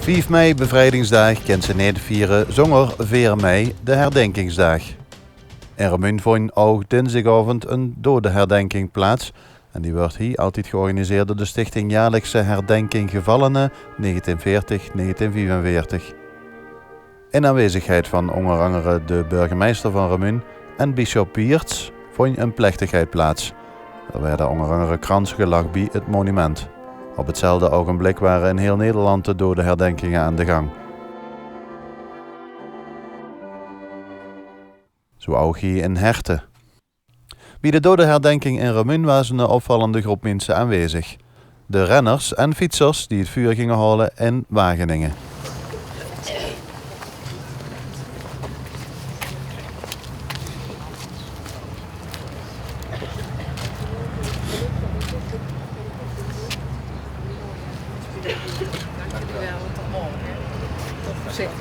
5 mei, bevrijdingsdag, kent ze niet vieren zonder 4 mei, de herdenkingsdag. In Remun vond ook dinsdagavond een dodenherdenking plaats. En die wordt hier altijd georganiseerd door de Stichting Jaarlijkse Herdenking Gevallenen 1940-1945. In aanwezigheid van onder andere de burgemeester van Remun en bisschop Pierts vond een plechtigheid plaats. Er werden onder andere kransen gelegd bij het monument. Op hetzelfde ogenblik waren in heel Nederland de dodenherdenkingen aan de gang. Zo ook hier in Herten. Bij de dodenherdenking in Remun was een opvallende groep mensen aanwezig. De renners en fietsers die het vuur gingen halen in Wageningen. Dankjewel, tot morgen. Tot voorzichtig.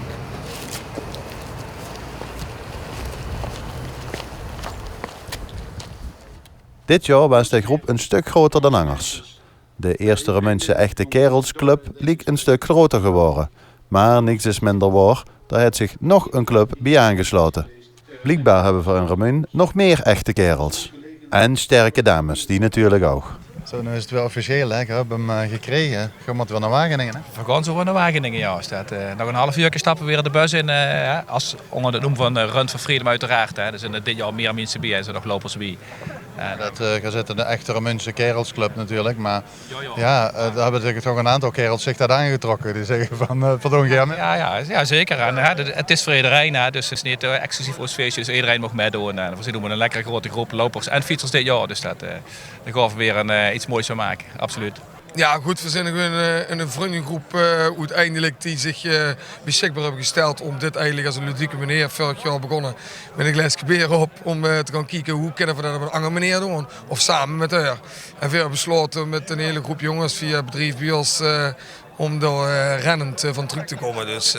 Dit jaar was de groep een stuk groter dan anders. De eerste Remunse Echte Kerelsclub leek een stuk groter geworden. Maar niks is minder waar, daar heeft zich nog een club bij aangesloten. Blijkbaar hebben we in Remun nog meer echte kerels. En sterke dames, die natuurlijk ook. Zo, nu is het wel officieel, hè? Ik heb hem gekregen. Je moet weer naar Wageningen, hè? We gaan zo weer naar Wageningen, ja. Staat, nog een half uur stappen we weer de bus in. Als onder de noem van Run for Freedom uiteraard. Hè. Er zijn dit jaar meer mensen bij en er zijn nog lopers bij. Je zit in de echte Remunse Kerelsclub natuurlijk. Maar ja, daar hebben zich toch een aantal kerels zich dat aangetrokken. Die zeggen van, pardon, Germen. Ja, zeker. En, het is voor iedereen, hè. Dus het is niet exclusief voor het feestje. Dus iedereen mag meedoen. We doen een lekkere grote groep lopers en fietsers dit jaar. Dus daar gaan we weer iets moois van maken, absoluut. Ja goed, we zijn een vriendengroep uiteindelijk die zich beschikbaar hebben gesteld om dit eigenlijk als een ludieke manier vorig jaar begonnen met een glas bier op om te gaan kijken hoe kunnen we dat op een andere manier doen of samen met haar. En we hebben besloten met een hele groep jongens via het bedrijf bij ons om er rennend van terug te komen. Dus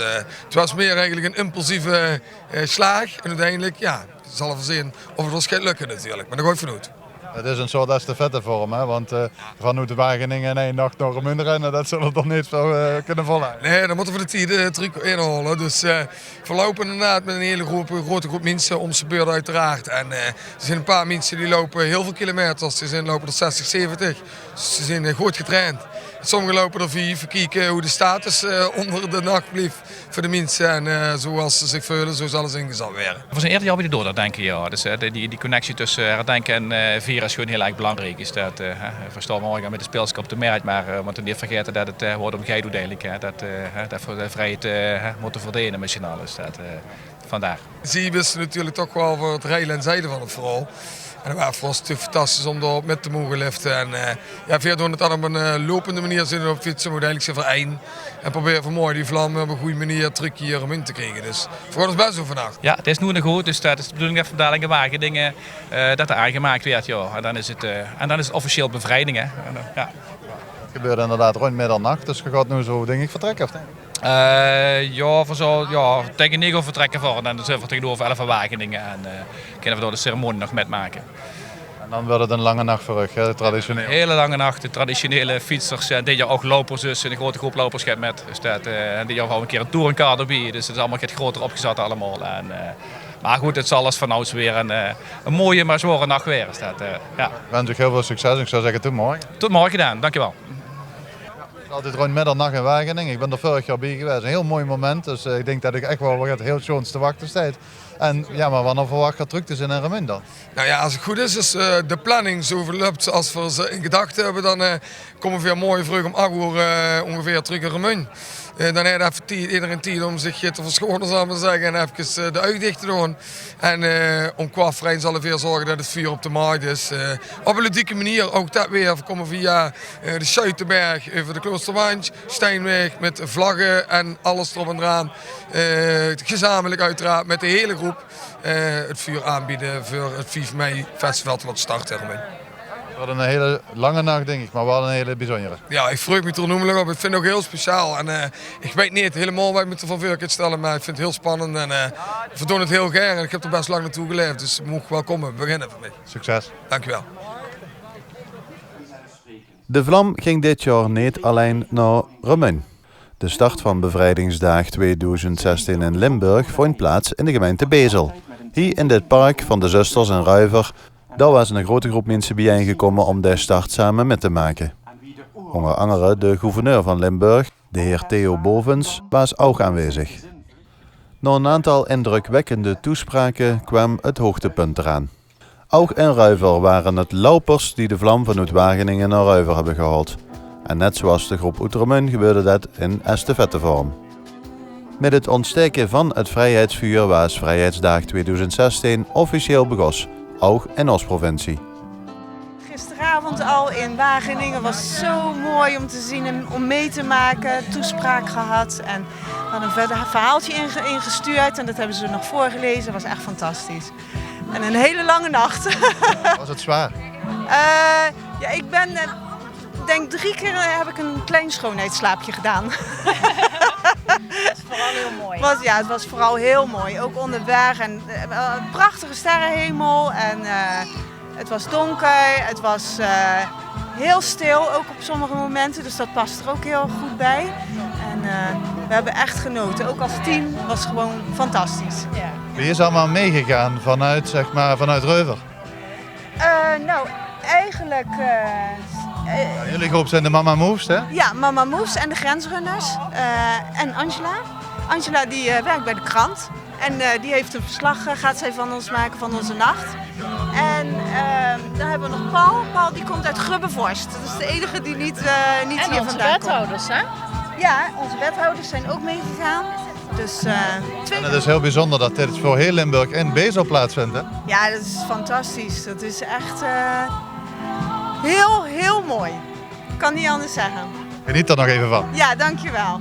het was meer eigenlijk een impulsieve slaag en uiteindelijk ja, zal we zien of het ons gaat lukken natuurlijk, maar dat ga ik vanuit. Het is een soort estafette vorm, hè? Want van uit de Wageningen in één nacht naar Remun rennen, dat zullen we toch niet zo kunnen volhouden. Nee, dan moeten we de tijd terug inhalen. Dus we lopen inderdaad met een hele grote groep mensen om zijn beurt uiteraard. En er zijn een paar mensen die lopen heel veel kilometers. Ze lopen er 60, 70. Dus ze zijn goed getraind. Sommigen lopen er 4, kijken hoe de status onder de nacht blijft voor de mensen. En zoals ze zich voelen, zo zal het ingezet werden. We zijn eerder jaar weer door dat denken, ja. Dus die connectie tussen herdenken en vieren is gewoon heel erg belangrijk. Is dat, we staan morgen met de speelschap op de markt, maar we moeten niet vergeten dat het wordt om gij doet eigenlijk. Dat voor de vrijheid moeten verdelen met z'n allen. Dus vandaar. Zie wisten natuurlijk toch wel voor het rijden en zeilen van het vooral. En het was natuurlijk fantastisch om daar met te mogen liften. En verder doen het dan op een lopende manier zitten op fietsen, moet eigenlijk zijn voor één. En proberen vanmorgen die vlam op een goede manier terug hier in te krijgen. Dus voor ons best zo vandaag. Ja, het is nu nog goed, dus dat is de bedoeling dat vandaag in Wageningen dat er aangemaakt werd. Ja. En dan is het officieel bevrijding. Hè. Ja. Het gebeurt inderdaad rond middernacht, dus je gaat nu zo denk ik vertrekken, of niet? Tegen 9 uur vertrekken voor en dan zijn we tegenover 11 Wageningen en kunnen we door de ceremonie nog metmaken. En dan wordt het een lange nacht voor hè, traditioneel. Een hele lange nacht, de traditionele fietsers en dit jaar ook lopers, dus een grote groep lopers gaat met. Dus dit jaar hebben we een keer een touringkader bij, dus het is allemaal wat groter opgezet allemaal. Maar goed, het zal als vanouds weer een mooie maar zware nacht weer. Ja. Ik wens je heel veel succes en ik zou zeggen tot morgen. Tot morgen dan, dankjewel. Altijd rond middernacht in Wageningen. Ik ben er vorig jaar bij geweest. Een heel mooi moment. Dus ik denk dat ik echt wel wat heel schoons te wachten staat. En ja, maar wanneer verwacht je terug te zijn in Remun dan? Nou ja, als het goed is de planning zo verloopt als we ze in gedachten hebben, dan komen we weer mooi vroeg om 8 uur ongeveer terug in Remun. Dan heeft iedereen tijd om zich te verschonen, zal ik maar zeggen, en even de uitdicht te doen. En om 15:15 zal ik weer zorgen dat het vuur op de markt is. Op een ludieke manier, ook dat weer. We komen via de Schuitenberg, over de Kloosterwand, Steinweg, met vlaggen en alles erop en eraan. Gezamenlijk uiteraard met de hele groep het vuur aanbieden voor het 5 mei festival wat start ermee. Het wordt een hele lange nacht denk ik, maar wel een hele bijzondere. Ja, ik vreug me er noemelijk op. Ik vind het ook heel speciaal. En ik weet niet helemaal wat ik me ervan voor kan stellen, maar ik vind het heel spannend. En we doen het heel graag en ik heb er best lang naartoe geleefd. Dus moet wel komen, beginnen voor mij. Succes. Dankjewel. De vlam ging dit jaar niet alleen naar Remun. De start van Bevrijdingsdag 2016 in Limburg vond plaats in de gemeente Bezel. Hier in dit park van de zusters in Ruiver, daar was een grote groep mensen bijeengekomen om de start samen mee te maken. Onder andere de gouverneur van Limburg, de heer Theo Bovens, was ook aanwezig. Na een aantal indrukwekkende toespraken kwam het hoogtepunt eraan. Ook in Ruiver waren het lopers die de vlam vanuit Wageningen naar Ruiver hebben gehaald. En net zoals de groep Oetermun gebeurde dat in estafettevorm. Met het ontsteken van het vrijheidsvuur was Vrijheidsdag 2016 officieel begonnen, ook in ons provincie. Gisteravond al in Wageningen was zo mooi om te zien en om mee te maken. Toespraak gehad en we hadden een verhaaltje ingestuurd en dat hebben ze nog voorgelezen. Dat was echt fantastisch. En een hele lange nacht. Was het zwaar? Ja, ik ben, denk 3 keer heb ik een klein schoonheidsslaapje gedaan. Dat is vooral heel mooi. Het was vooral heel mooi. Ook onderweg en een prachtige sterrenhemel en het was donker. Het was heel stil, ook op sommige momenten, dus dat past er ook heel goed bij. En we hebben echt genoten. Ook als team was het gewoon fantastisch. Ja. Wie is allemaal meegegaan vanuit, zeg maar, vanuit Ruiver? Nou, eigenlijk... Jullie groep zijn de Mama Moves, hè? Ja, Mama Moves en de Grensrunners en Angela. Angela die werkt bij de krant en die heeft een verslag, gaat zij van ons maken van onze nacht. En dan hebben we nog Paul. Paul die komt uit Grubbevorst. Dat is de enige die niet En hier onze vandaan komt. wethouders, hè? Ja, onze wethouders zijn ook meegegaan. Dus 2 En het is heel bijzonder dat dit voor heel Limburg in Bezel plaatsvindt, hè? Ja, dat is fantastisch. Dat is echt heel, heel mooi. Ik kan niet anders zeggen. Geniet er nog even van. Ja, dankjewel.